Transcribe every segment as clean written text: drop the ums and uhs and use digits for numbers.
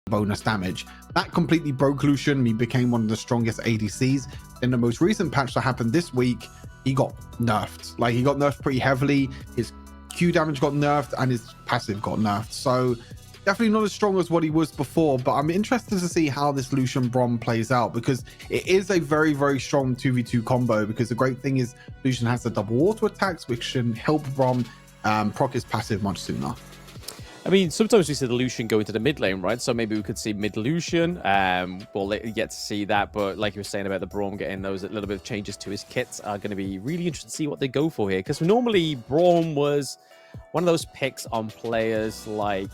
bonus damage. That completely broke Lucian. He became one of the strongest ADCs. In the most recent patch that happened this week, he got nerfed. Like, he got nerfed pretty heavily. His Q damage got nerfed and his passive got nerfed. So definitely not as strong as what he was before, but I'm interested to see how this Lucian Brom plays out, because it is a very, very strong 2v2 combo. Because the great thing is Lucian has the double auto attacks, which can help Brom proc his passive much sooner. I mean, sometimes we see the Lucian go into the mid lane, right? So maybe we could see mid Lucian. We'll yet to see that, but like you were saying about the Braum getting those little bit of changes to his kits are going to be really interesting to see what they go for here. Because normally Braum was one of those picks on players like,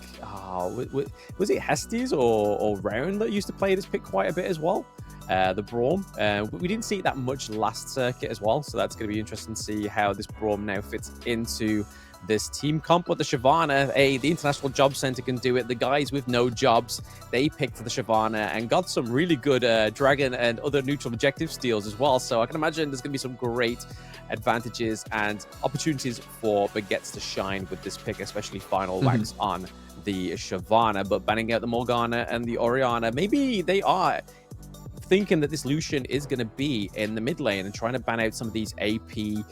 was it Hestes or Round that used to play this pick quite a bit as well? The Braum. We didn't see it that much last circuit as well, so that's going to be interesting to see how this Braum now fits into this team comp. But the Shyvana, the International Jobcenter can do it. The guys with no jobs, they picked the Shyvana and got some really good Dragon and other neutral objective steals as well. So I can imagine there's going to be some great advantages and opportunities for Baguettes to shine with this pick, especially final wax on the Shyvana. But banning out the Morgana and the Orianna, maybe they are thinking that this Lucian is going to be in the mid lane and trying to ban out some of these AP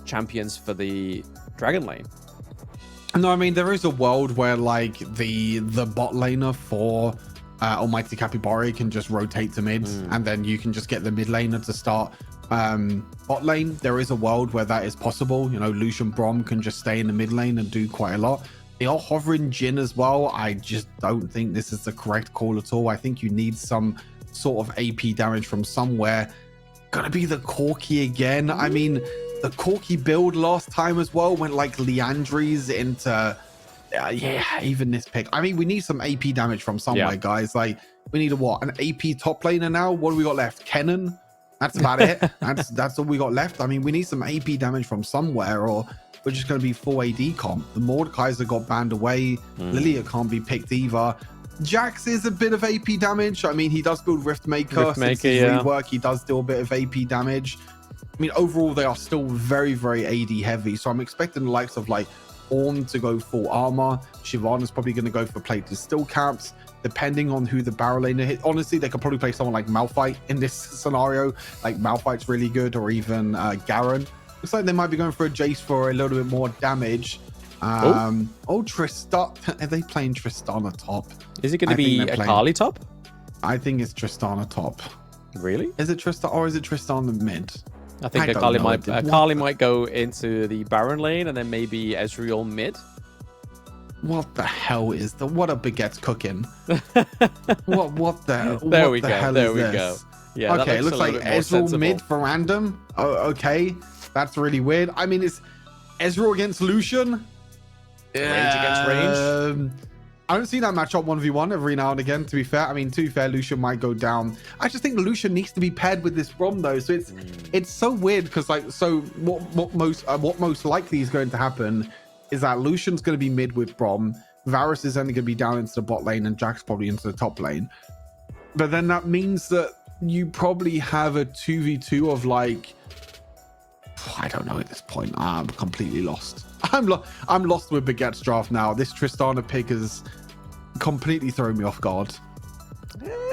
champions for the Dragon lane. No, I mean, there is a world where like the bot laner for Almighty Capybara can just rotate to mid, and then you can just get the mid laner to start bot lane. There is a world where that is possible. You know, Lucian Brom can just stay in the mid lane and do quite a lot. They are hovering Jhin as well. I just don't think this is the correct call at all. I think you need some sort of AP damage from somewhere. Gonna be the Corki again. I mean, the Corki build last time as well went like Leandries into even this pick. I mean, we need some AP damage from somewhere, guys. Like, we need an AP top laner now. What do we got left? Kennen? That's about it. That's all we got left. I mean, we need some AP damage from somewhere, or we're just going to be full AD comp. The Mordekaiser got banned away. Lilia can't be picked either. Jax is a bit of AP damage. I mean, he does build Riftmaker. Since his rework, he does do a bit of AP damage. I mean, overall, they are still very, very AD heavy. So I'm expecting the likes of like Ornn to go full armor. Shyvana's probably going to go for plated steel caps, depending on who the barrel laner hit. Honestly, they could probably play someone like Malphite in this scenario. Like, Malphite's really good, or even Garen. Looks like they might be going for a Jace for a little bit more damage. Tristan. Are they playing Tristana top? Is it going to be Akali top? I think it's Tristana top. Really? Is it Tristan, or is it Tristana mid? I think Akali might go into the Baron lane, and then maybe Ezreal mid. What the hell is what are Baguette's cooking? what the there we go. Hell there is we this? go. Yeah, okay, it looks like Ezreal mid for random. Oh, okay, that's really weird. I mean, it's Ezreal against Lucian. Range against range. I don't see that matchup 1v1 every now and again, to be fair. I mean, to be fair, Lucian might go down. I just think Lucian needs to be paired with this Brom, though. So it's so weird, because like, so what most likely is going to happen is that Lucian's going to be mid with Brom. Varus is only going to be down into the bot lane, and Jack's probably into the top lane. But then that means that you probably have a 2v2 of like, I don't know at this point. I'm completely lost. I'm lost with Baguette's draft now. This Tristana pick has completely thrown me off guard.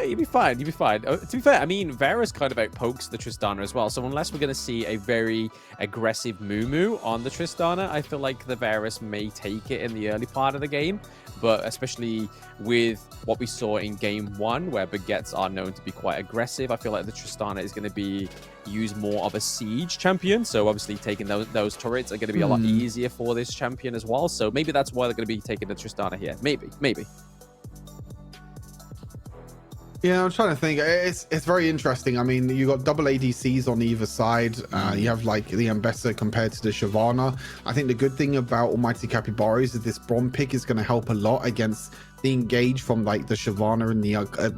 You'll be fine. You'll be fine. To be fair, I mean, Varus kind of outpokes the Tristana as well. So unless we're going to see a very aggressive Moo on the Tristana, I feel like the Varus may take it in the early part of the game. But especially with what we saw in game 1, where Baguettes are known to be quite aggressive, I feel like the Tristana is going to be used more of a siege champion. So obviously taking those turrets are going to be a lot easier for this champion as well. So maybe that's why they're going to be taking the Tristana here. Maybe. Yeah, I'm trying to think. It's very interesting. I mean, you got double ADCs on either side. You have like the Ambessa compared to the Shyvana. I think the good thing about Almighty Capybaras is that this Brom pick is going to help a lot against the engage from like the Shyvana and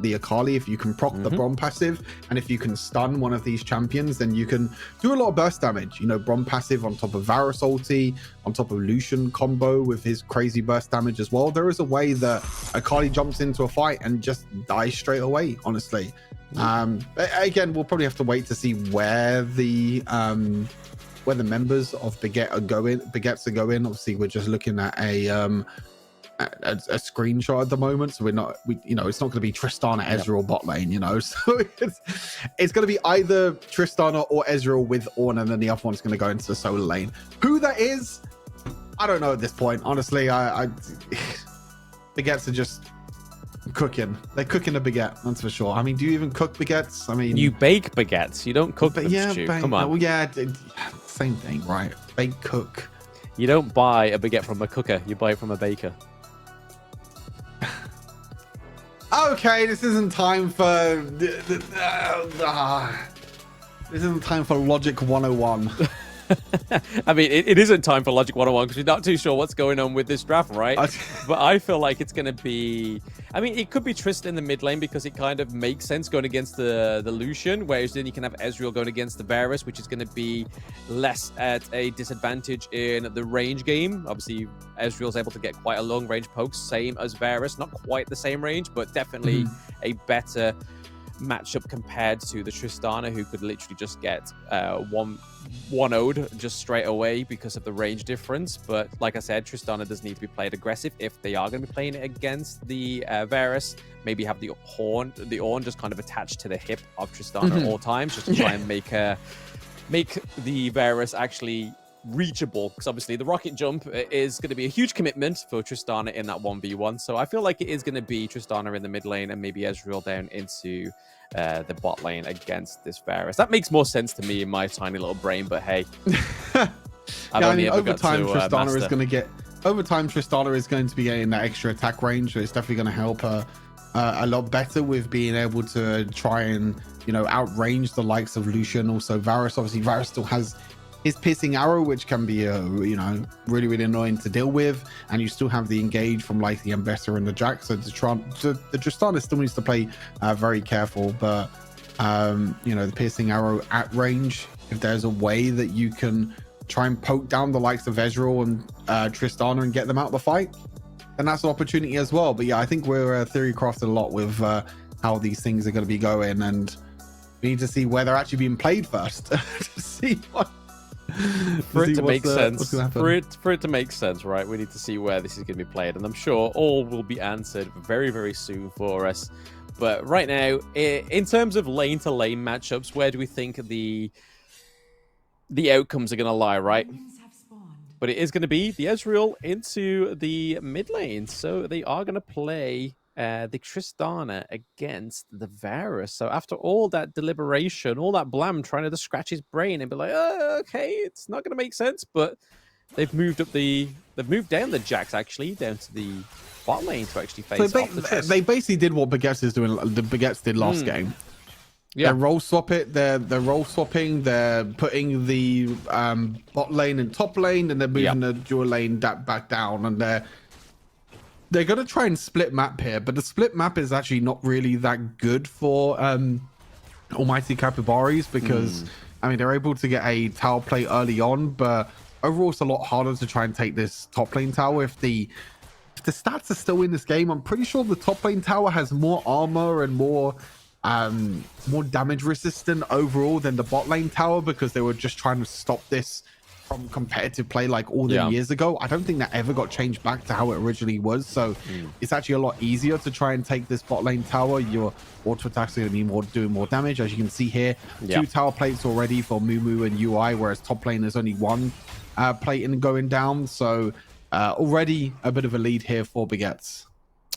the Akali. If you can proc the Brom passive, and if you can stun one of these champions, then you can do a lot of burst damage. You know, Brom passive on top of Varus ulti, on top of Lucian combo with his crazy burst damage as well. There is a way that Akali jumps into a fight and just dies straight away, honestly. Again, we'll probably have to wait to see where the members of Baguettes are going. Obviously, we're just looking at a a screenshot at the moment, so you know, it's not going to be Tristana, Ezreal bot lane, you know, so it's going to be either Tristana or Ezreal with Ornn, and then the other one's going to go into the solo lane. Who that is, I don't know at this point. Honestly, baguettes are just cooking. They're cooking a baguette, that's for sure. I mean, do you even cook baguettes? I mean, you bake baguettes. You don't cook them, yeah, Stu. Come on. Well, yeah, same thing, right? Bake, cook. You don't buy a baguette from a cooker. You buy it from a baker. Okay, this isn't time for this isn't time for Logic 101. I mean, it isn't time for Logic 101 because we're not too sure what's going on with this draft, right? But I feel like it's going to be... I mean, it could be Tristan in the mid lane because it kind of makes sense going against the Lucian, whereas then you can have Ezreal going against the Varus, which is going to be less at a disadvantage in the range game. Obviously, Ezreal's able to get quite a long range poke, same as Varus. Not quite the same range, but definitely a better matchup compared to the Tristana, who could literally just get one ode just straight away because of the range difference. But like I said, Tristana does need to be played aggressive if they are going to be playing it against the Varus. Maybe have the Ornn just kind of attached to the hip of Tristana at all times, just to try and make the Varus actually reachable, because obviously the rocket jump is going to be a huge commitment for Tristana in that 1v1. So I feel like it is going to be Tristana in the mid lane and maybe Ezreal down into the bot lane against this Varus. That makes more sense to me in my tiny little brain, but hey. I mean, over time, Tristana is going to get... Over time, Tristana is going to be getting that extra attack range, so it's definitely going to help her a lot better with being able to try and, you know, outrange the likes of Lucian. Also, Varus, obviously, Varus still has his piercing arrow, which can be you know, really annoying to deal with, and you still have the engage from like the Ambessa and the Jack. So the Tristana still needs to play very careful, but you know, the piercing arrow at range, if there's a way that you can try and poke down the likes of Ezreal and Tristana and get them out of the fight, then that's an opportunity as well. But yeah, I think we're theory crafted a lot with how these things are going to be going, and we need to see where they're actually being played first to see what. For it to make sense, for it to make sense, right? We need to see where this is going to be played, and I'm sure all will be answered very soon for us. But right now, in terms of lane to lane matchups, where do we think the outcomes are going to lie, right? But it is going to be the Ezreal into the mid lane, so they are going to play the Tristana against the Varus. So after all that deliberation, all that blam, trying to just scratch his brain and be like, oh, okay, it's not going to make sense, but they've moved down the Jacks actually down to the bot lane to actually face off the Trist. They basically did what Baguettes is doing. The Baguettes did last game. Yeah, they're role swap it. They're role swapping. They're putting the bot lane and top lane, and they're moving the dual lane back down, and they're going to try and split map here, but the split map is actually not really that good for Almighty Capybaras because, I mean, they're able to get a tower play early on, but overall it's a lot harder to try and take this top lane tower. If the stats are still in this game, I'm pretty sure the top lane tower has more armor and more damage resistant overall than the bot lane tower, because they were just trying to stop this from competitive play like all the years ago. I don't think that ever got changed back to how it originally was, so it's actually a lot easier to try and take this bot lane tower. Your auto attacks are going to be doing more damage, as you can see here. 2 tower plates already for Mumu and UI, whereas top lane there's only 1 plate in going down, so already a bit of a lead here for Baguettes.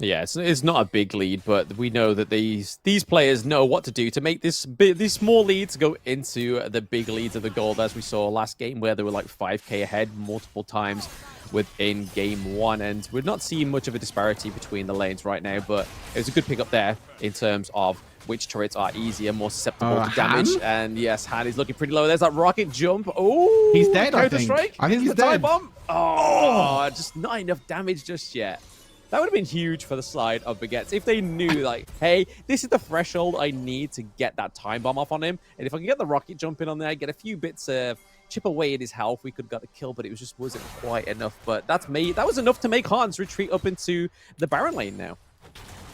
Yeah, it's not a big lead, but we know that these players know what to do to make these small leads go into the big leads of the gold, as we saw last game, where they were like 5k ahead multiple times within game 1. And we're not seeing much of a disparity between the lanes right now, but it was a good pick up there in terms of which turrets are easier, more susceptible to damage. And yes, Han is looking pretty low. There's that rocket jump. Oh, he's dead, I think. Strike. I think he's the dead. Time bomb. Oh, just not enough damage just yet. That would have been huge for the side of Baguettes if they knew, like, hey, this is the threshold I need to get that time bomb off on him. And if I can get the rocket jump in on there, get a few bits of chip away at his health, we could have got the kill, but it wasn't quite enough. But that was enough to make Hans retreat up into the Baron lane now.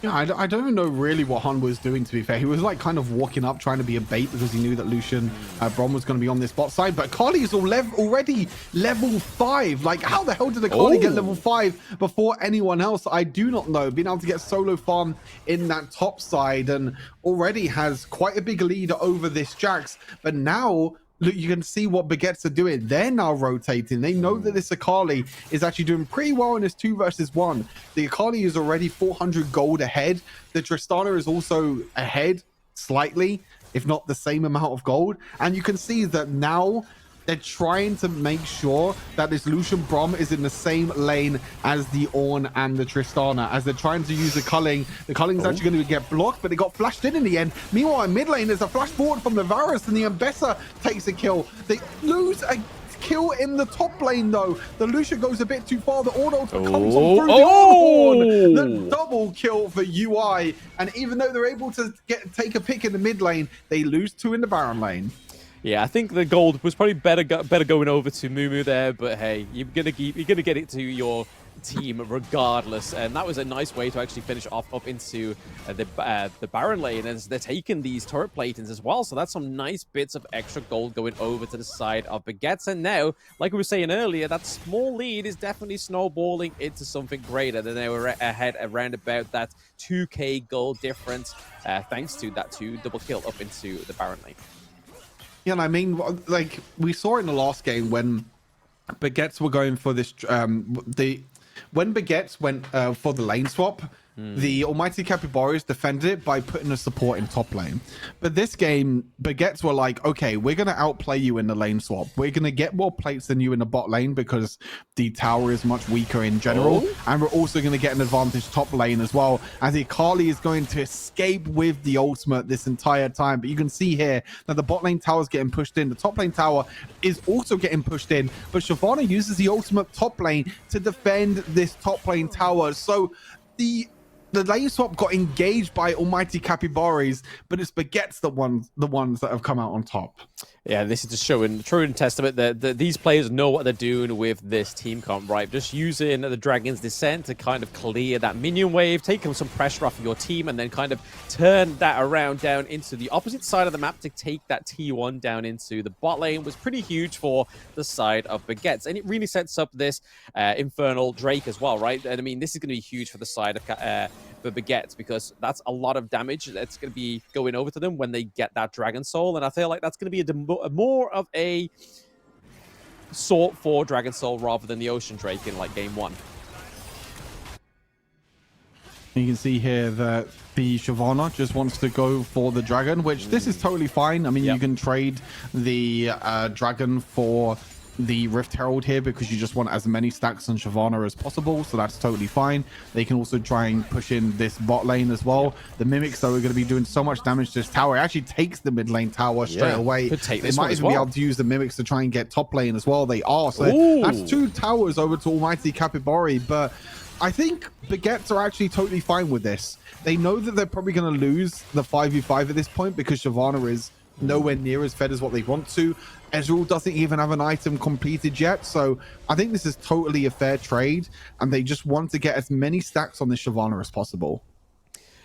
Yeah, I don't even know really what Han was doing, to be fair. He was like kind of walking up, trying to be a bait because he knew that Lucian Brom was going to be on this bot side. But Carly is already level 5. Like, how the hell did the Carly get level 5 before anyone else? I do not know. Being able to get solo farm in that top side and already has quite a big lead over this Jax. But now, look, you can see what Baguettes are doing. They're now rotating. They know that this Akali is actually doing pretty well in this 2 versus 1. The Akali is already 400 gold ahead. The Tristana is also ahead slightly, if not the same amount of gold. And you can see that now they're trying to make sure that this Lucian Brom is in the same lane as the Ornn and the Tristana, as they're trying to use the culling. The culling's actually going to get blocked, but it got flashed in the end. Meanwhile, in mid lane, there's a flash forward from the Varus, and the Ambessa takes a kill. They lose a kill in the top lane, though. The Lucian goes a bit too far. The Ornn comes on through the Ornn. The double kill for UI, and even though they're able to take a pick in the mid lane, they lose 2 in the Baron lane. Yeah, I think the gold was probably better going over to Mumu there, but hey, you're gonna get it to your team regardless, and that was a nice way to actually finish off up into the Baron lane, as they're taking these turret platings as well. So that's some nice bits of extra gold going over to the side of Baguettes. And now, like we were saying earlier, that small lead is definitely snowballing into something greater. Then they were ahead around about that 2k gold difference, thanks to that 2 double kill up into the Baron lane. Yeah, and I mean, like, we saw in the last game when Baguettes were going for this, when Baguettes went for the lane swap, the almighty Capybaras defended it by putting a support in top lane. But this game, Baguettes were like, okay, we're going to outplay you in the lane swap. We're going to get more plates than you in the bot lane because the tower is much weaker in general. And we're also going to get an advantage top lane as well. As the Akali is going to escape with the ultimate this entire time. But you can see here that the bot lane tower is getting pushed in. The top lane tower is also getting pushed in. But Shyvana uses the ultimate top lane to defend this top lane tower. So the lane swap got engaged by almighty Capybaras, but it's Baguettes the ones that have come out on top. Yeah, this is just showing true and testament that these players know what they're doing with this team comp, right? Just using the Dragon's Descent to kind of clear that minion wave, take some pressure off of your team, and then kind of turn that around down into the opposite side of the map to take that T1 down into the bot lane was pretty huge for the side of Baguettes. And it really sets up this Infernal Drake as well, right? And I mean, this is going to be huge for the side of for Baguettes, because that's a lot of damage that's going to be going over to them when they get that Dragon Soul. And I feel like that's going to be more of a sort for Dragon Soul rather than the Ocean Drake in like game 1. You can see here that the Shyvana just wants to go for the dragon, which this is totally fine. I mean, you can trade the dragon for the Rift Herald here because you just want as many stacks on Shyvana as possible, so that's totally fine. They can also try and push in this bot lane as well. The Mimics, though, are going to be doing so much damage to this tower. It actually takes the mid lane tower straight away. They might even be able to use the Mimics to try and get top lane as well. They are. So that's 2 towers over to almighty Capybara, but I think Baguettes are actually totally fine with this. They know that they're probably going to lose the 5v5 at this point because Shyvana is nowhere near as fed as what they want to. Ezreal doesn't even have an item completed yet, so I think this is totally a fair trade, and they just want to get as many stacks on this Shyvana as possible.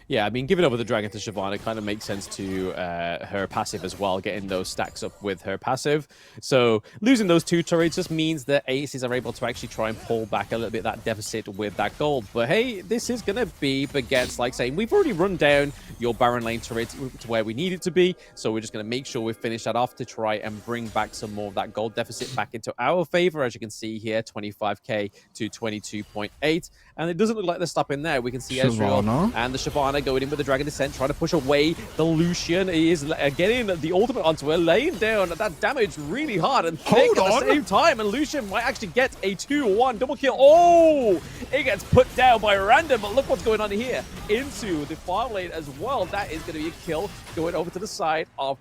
Yeah, I mean, giving over the dragon to Shyvana kind of makes sense to her passive as well, getting those stacks up with her passive. So losing those 2 turrets just means that Aces are able to actually try and pull back a little bit that deficit with that gold. But hey, this is going to be Baguettes like saying, we've already run down your Baron lane turret to where we need it to be, so we're just going to make sure we finish that off to try and bring back some more of that gold deficit back into our favor. As you can see here, 25k to 22.8. And it doesn't look like they're stopping there. We can see Ezreal and the Shyvana going in with the Dragon Descent, trying to push away the Lucian. He is getting the ultimate onto her, laying down that damage really hard and thick at the same time. And Lucian might actually get a 2-1 double kill. Oh, it gets put down by Random, but look what's going on here. Into the farm lane as well. That is going to be a kill going over to the side of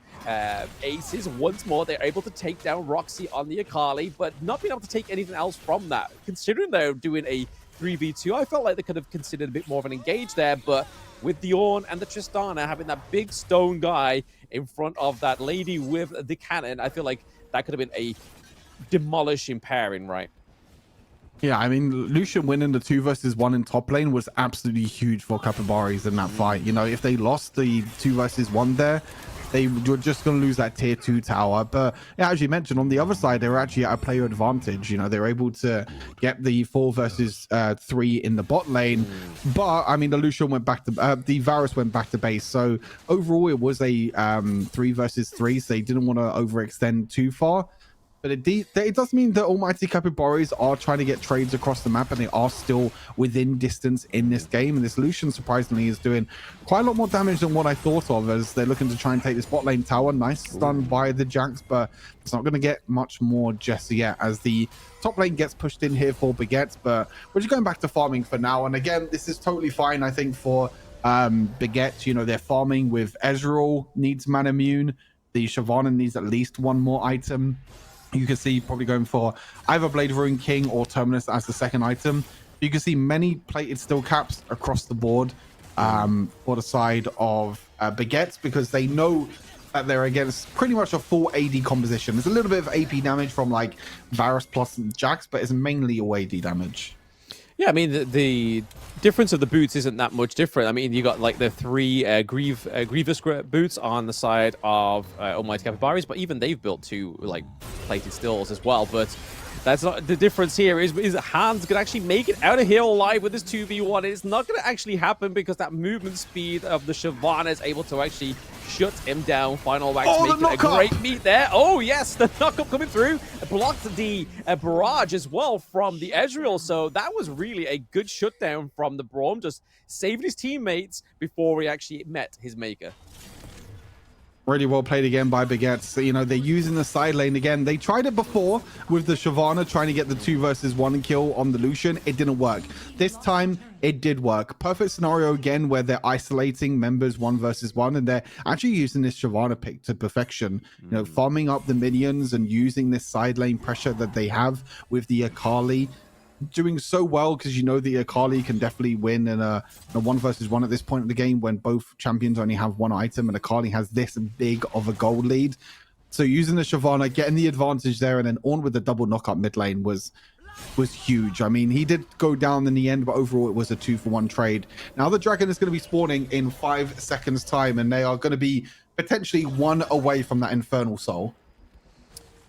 Aces. Once more, they're able to take down Roxy on the Akali, but not being able to take anything else from that. Considering they're doing a 3v2, I felt like they could have considered a bit more of an engage there, but with the Ornn and the Tristana having that big stone guy in front of that lady with the cannon, I feel like that could have been a demolishing pairing, right? Yeah, I mean, Lucian winning the 2 versus 1 in top lane was absolutely huge for Capybaras in that fight. You know, if they lost the 2 versus 1 there, they were just going to lose that tier 2 tower. But yeah, as you mentioned, on the other side, they were actually at a player advantage. You know, they were able to get the 4 versus 3 in the bot lane. But I mean, the Lucian went back to the Varus went back to base. So overall, it was a 3 versus 3. So they didn't want to overextend too far. But it does mean that Almighty Capybaras are trying to get trades across the map, and they are still within distance in this game. And this Lucian, surprisingly, is doing quite a lot more damage than what I thought of, as they're looking to try and take this bot lane tower. Nice stun by the Jax, but it's not going to get much more just yet, as the top lane gets pushed in here for Baguette. But we're just going back to farming for now. And again, this is totally fine, I think, for Baguette. You know, they're farming with Ezreal, needs man immune. The Shyvana needs at least one more item. You can see probably going for either Blade Ruin King or Terminus as the second item. You can see many plated steel caps across the board for the side of Baguette, because they know that they're against pretty much a full AD composition. There's a little bit of AP damage from like Varus plus Jax, but it's mainly all AD damage. Yeah, I mean, the difference of the boots isn't that much different. I mean, you got like the 3 Grievous boots on the side of Almighty Capybaras, but even they've built 2 like plated stills as well. But that's not the difference here. Is Hans gonna actually make it out of here alive with this 2v1? It's not gonna actually happen, because that movement speed of the Shyvana is able to actually shut him down. Final wax making a great meet there. Oh yes, the knockup coming through. Blocked the barrage as well from the Ezreal. So that was really a good shutdown from the Braum. Just saved his teammates before he actually met his maker. Really well played again by Baguette. So, you know, they're using the side lane again. They tried it before with the Shyvana trying to get the 2 versus 1 kill on the Lucian. It didn't work. This time, it did work. Perfect scenario again, where they're isolating members 1 versus 1, and they're actually using this Shyvana pick to perfection. You know, farming up the minions and using this side lane pressure that they have with the Akali. Doing so well, because you know the Akali can definitely win in a 1 versus 1 at this point in the game, when both champions only have 1 item and Akali has this big of a gold lead. So using the Shyvana, getting the advantage there, and then on with the double knockup mid lane was huge. I mean, he did go down in the end, but overall it was a 2-for-1 trade. Now the dragon is going to be spawning in 5 seconds time, and they are going to be potentially 1 away from that infernal soul.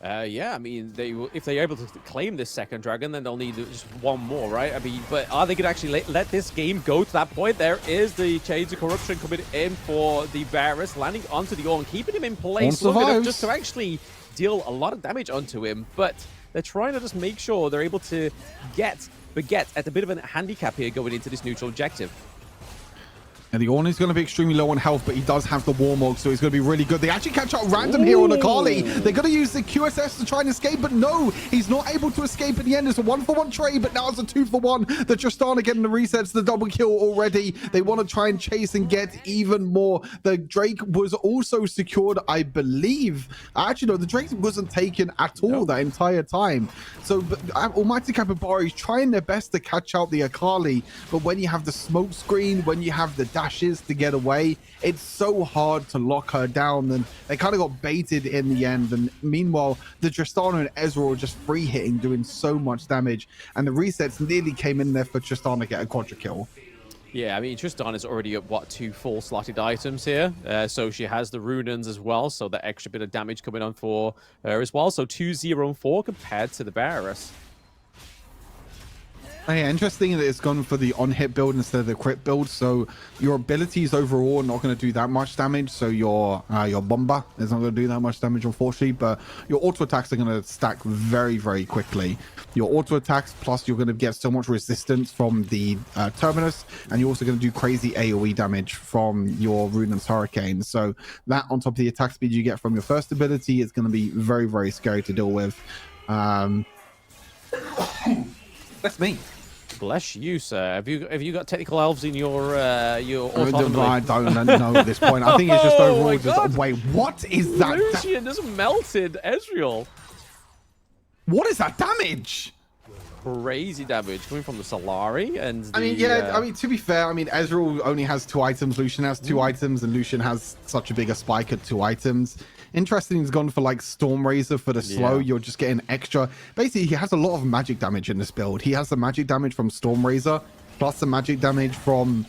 Yeah, I mean, if they're able to claim this second dragon, then they'll need just 1 more, right? I mean, but are they going to actually let this game go to that point? There is the Chains of Corruption coming in for the Varus, landing onto the Ornn, keeping him in place long enough just to actually deal a lot of damage onto him. But they're trying to just make sure they're able to get Baguette at a bit of a handicap here going into this neutral objective. And the Ornn is going to be extremely low on health, but he does have the Warmog, so he's going to be really good. They actually catch out random here on Akali. They're going to use the QSS to try and escape, but no, he's not able to escape in the end. It's a 1-for-1 trade, but now it's a 2-for-1. The Tristana getting the resets, the double kill already. They want to try and chase and get even more. The Drake was also secured, I believe. Actually, no, the Drake wasn't taken at all that entire time. So Almighty Capybaras trying their best to catch out the Akali, but when you have the smoke screen, when you have the dashes to get away, it's so hard to lock her down, and they kind of got baited in the end. And meanwhile, the Tristana and Ezreal are just free hitting, doing so much damage, and the resets nearly came in there for Tristana to get a quadra kill. Yeah, I mean, Tristana is already at, what, 2 full slotted items here. So she has the Runans as well, so that extra bit of damage coming on for her as well. So 2-0-4 compared to the Varus. Oh, yeah, interesting that it's gone for the on-hit build instead of the crit build. So your abilities overall are not going to do that much damage. So your bomber is not going to do that much damage, unfortunately. But your auto attacks are going to stack very, very quickly. Your auto attacks, plus you're going to get so much resistance from the Terminus, and you're also going to do crazy AoE damage from your Runan's Hurricane. So that, on top of the attack speed you get from your first ability, is going to be very, very scary to deal with. That's me. Bless you, sir. Have you got technical elves in your autonomy? I don't know at this point. I think it's just overall just... Wait, what is that? Lucian just melted Ezreal. What is that damage? crazy damage coming from the Solari and the, I mean, yeah, I mean, to be fair, I mean, Ezreal only has 2 items, Lucian has 2 items, and Lucian has such a bigger spike at 2 items. Interesting, he's gone for like Stormrazor for the slow. You're just getting extra. Basically, he has a lot of magic damage in this build. He has the magic damage from Stormrazor, plus the magic damage from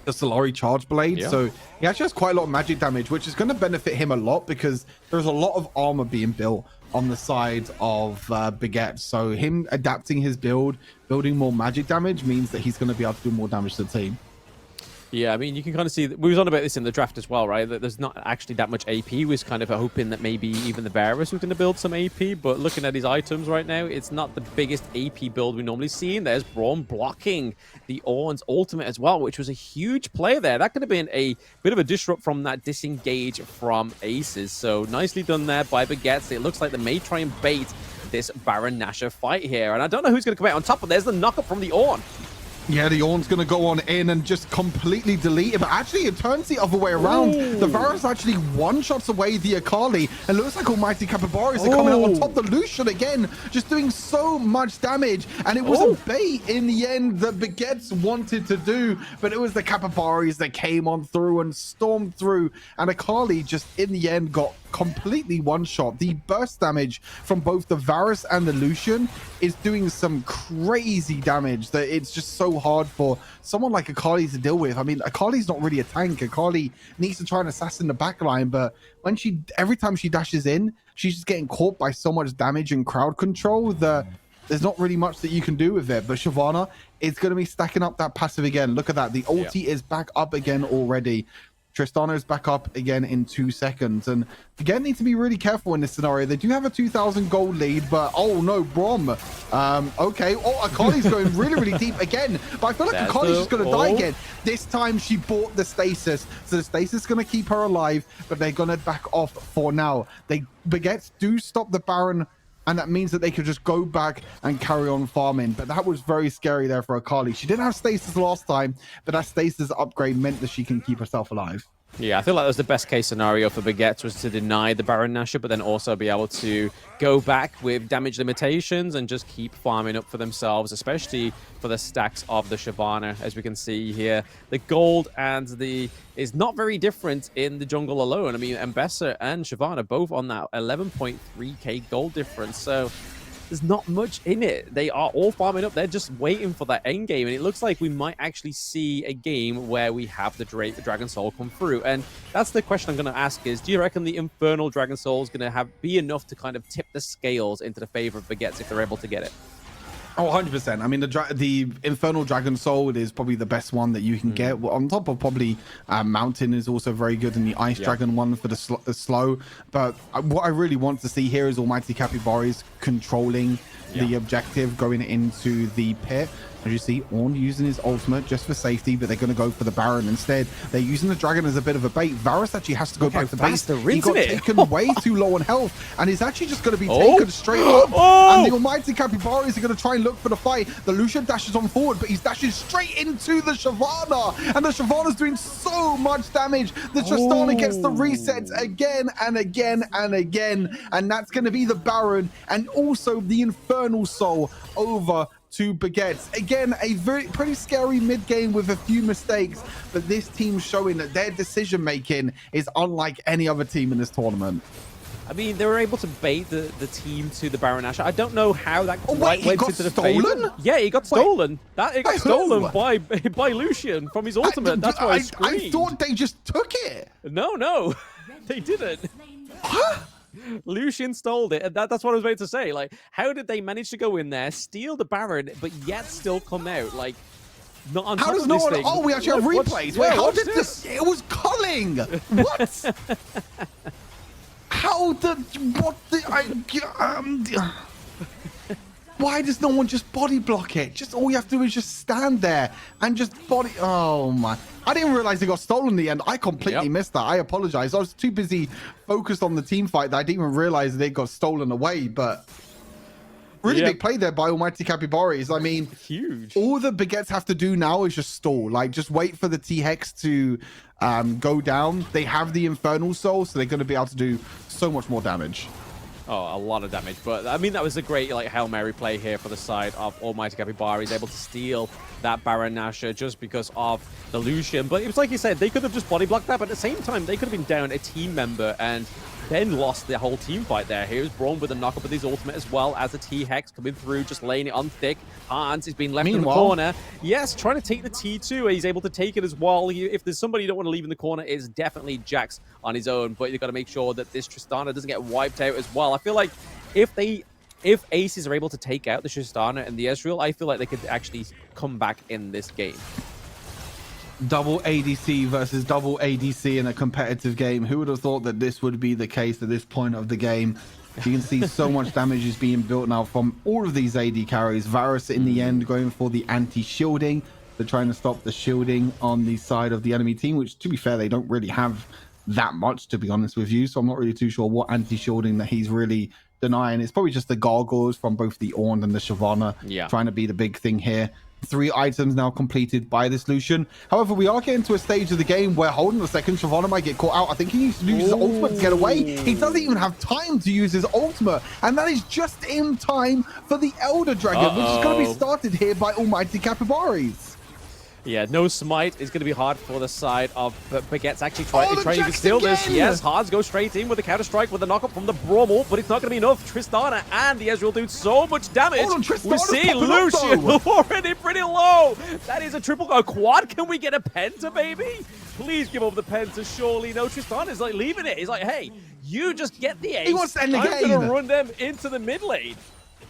the Solari Charge Blade. So he actually has quite a lot of magic damage, which is going to benefit him a lot because there's a lot of armor being built on the side of Baguette. So him adapting his build, building more magic damage means that he's going to be able to do more damage to the team. Yeah, I mean, you can kind of see, we was on about this in the draft as well, right? That there's not actually that much AP. We was kind of hoping that maybe even the Varus was going to build some AP, but looking at his items right now, it's not the biggest AP build we normally see. And there's Braum blocking the Ornn's ultimate as well, which was a huge play there. That could have been a bit of a disrupt from that disengage from Aces. So nicely done there by Baguette. It looks like they may try and bait this Baron Nashor fight here. And I don't know who's going to come out on top, but there's the knock-up from the Ornn. Yeah, the Ornn's going to go on in and just completely delete it. But actually, it turns the other way around. Ooh. The Varus actually one-shots away the Akali. And looks like Almighty Capybaras are coming out on top. The Lucian again, just doing so much damage. And it was a bait in the end that Baguettes wanted to do. But it was the Capybaras that came on through and stormed through. And Akali just, in the end, got completely one-shot. The burst damage from both the Varus and the Lucian is doing some crazy damage that it's just so hard for someone like Akali to deal with. I mean, Akali's not really a tank. Akali needs to try and assassin the backline, but when every time she dashes in, she's just getting caught by so much damage and crowd control that there's not really much that you can do with it. But Shyvana is going to be stacking up that passive again. Look at that. The ulti is back up again already. Tristano's back up again in 2 seconds. And again, need to be really careful in this scenario. They do have a 2,000 gold lead, but oh no, Braum. Okay. Oh, Akali's going really, really deep again. But I feel like Akali's just going to die again. This time she bought the stasis. So the stasis is going to keep her alive, but they're going to back off for now. Baguettes do stop the Baron, and that means that they could just go back and carry on farming. But that was very scary there for Akali. She didn't have stasis last time, but that stasis upgrade meant that she can keep herself alive. Yeah, I feel like that was the best case scenario for Baguette, was to deny the Baron Nashor, but then also be able to go back with damage limitations and just keep farming up for themselves, especially for the stacks of the Shyvana. As we can see here, the gold and the is not very different in the jungle alone. I mean, Mbessa and Shyvana both on that 11.3k gold difference. So there's not much in it. They are all farming up. They're just waiting for that end game. And it looks like we might actually see a game where we have the Dragon Soul come through. And that's the question I'm going to ask is, do you reckon the Infernal Dragon Soul is going to be enough to kind of tip the scales into the favor of Baguettes if they're able to get it? Oh, 100%. I mean, the Infernal Dragon Soul is probably the best one that you can get. On top of probably Mountain is also very good, and the Ice Dragon one for the slow. But what I really want to see here is Almighty Capybaras controlling the objective going into the pit. As you see, Ornn using his ultimate just for safety, but they're going to go for the Baron instead. They're using the Dragon as a bit of a bait. Varus actually has to go back to base. He got taken way too low on health, and he's actually just going to be taken straight up. And the Almighty Capybaras are going to try and look for the fight. The Lucian dashes on forward, but he's dashing straight into the Shyvana, and the Shyvana's doing so much damage. The Tristana gets the resets again and again and again, and that's going to be the Baron and also the Infernal Soul over to Baguettes. Again, a pretty scary mid-game with a few mistakes, but this team showing that their decision-making is unlike any other team in this tournament. I mean, they were able to bait the team to the Baron Nashor. I don't know how that went into the favor. Yeah, he got stolen. It got stolen by Lucian from his ultimate. That's why I screamed. I thought they just took it. No, they didn't. What? Lucian stole it, and that's what I was about to say. Like, how did they manage to go in there, steal the Baron, but yet still come out like not on top of this thing? Oh, we actually have replays. Wait, how did this? It was culling. What? How the? What the? Why does no one just body block it? Just all you have to do is just stand there and just body. Oh my! I didn't realize it got stolen in the end. I completely missed that. I apologize. I was too busy focused on the team fight that I didn't even realize that it got stolen away. But really big play there by Almighty Capybaras. I mean, huge. All the Baguettes have to do now is just stall. Like, just wait for the T-Hex to go down. They have the Infernal Soul, so they're going to be able to do so much more damage. Oh, a lot of damage. But, I mean, that was a great, like, Hail Mary play here for the side of Almighty Capybara. He's able to steal that Baron Nashor just because of the Lucian. But it was like you said, they could have just body blocked that, but at the same time, they could have been down a team member and then lost the whole team fight there. Here's Braum with a knock-up with his ultimate as well as the T-Hex coming through, just laying it on thick. Hans is being left in the corner. Yes, trying to take the T2. He's able to take it as well. If there's somebody you don't want to leave in the corner, it's definitely Jax on his own. But you've got to make sure that this Tristana doesn't get wiped out as well. I feel like if Aces are able to take out the Tristana and the Ezreal, I feel like they could actually come back in this game. Double ADC versus double ADC in a competitive game. Who would have thought that this would be the case at this point of the game? You can see so much damage is being built now from all of these AD carries. Varus in the end going for the anti-shielding. They're trying to stop the shielding on the side of the enemy team, which, to be fair, they don't really have that much, to be honest with you. So I'm not really too sure what anti-shielding that he's really denying. It's probably just the gargoyles from both the Ornn and the Shyvana trying to be the big thing here. 3 items now completed by this Lucian. However, we are getting to a stage of the game where, hold on a second, Shyvana might get caught out. I think he needs to use his ultimate to get away. He doesn't even have time to use his ultimate. And that is just in time for the Elder Dragon, which is going to be started here by Almighty Capybaras. Yeah, no smite is going to be hard for the side of Baguette's actually trying to steal this. Yes, Hans goes straight in with the counter-strike with the knock-up from the Braum, but it's not going to be enough. Tristana and the Ezreal do so much damage. We see Lucian already pretty low. That is a quad. Can we get a penta, baby? Please give over the penta, surely. No, Tristana's like leaving it. He's like, hey, you just get the ace. He wants to end the game. I'm going to run them into the mid lane.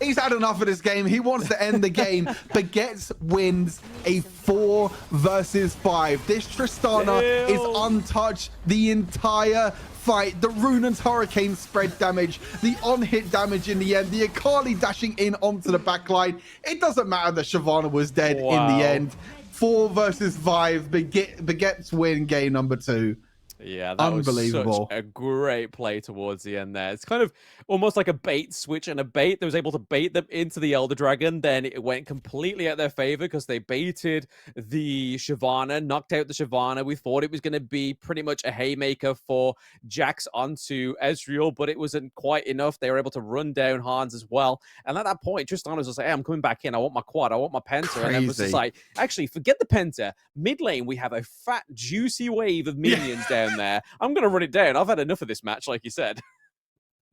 He's had enough of this game. He wants to end the game. Baguette wins a 4 versus 5. This Tristana is untouched the entire fight. The Runan's Hurricane spread damage, the on-hit damage in the end, the Akali dashing in onto the backline. It doesn't matter that Shyvana was dead in the end. 4 versus 5. Baguette's win game number 2. Yeah, that was such a great play towards the end there. It's kind of almost like a bait switch and a bait that was able to bait them into the Elder Dragon. Then it went completely out their favor because they baited the Shyvana, knocked out the Shyvana. We thought it was going to be pretty much a haymaker for Jax onto Ezreal, but it wasn't quite enough. They were able to run down Hans as well. And at that point, Tristana was just like, hey, I'm coming back in. I want my quad. I want my penta. Crazy. And then was just like, actually, forget the penta. Mid lane, we have a fat, juicy wave of minions down there. I'm going to run it down. I've had enough of this match, like you said.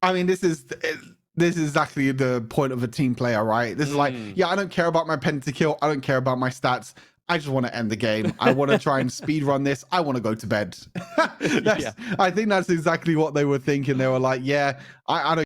I mean, this is exactly the point of a team player, right? This is like, yeah, I don't care about my pentakill. I don't care about my stats. I just want to end the game. I want to try and speed run this. I want to go to bed. I think that's exactly what they were thinking. They were like, yeah, I don't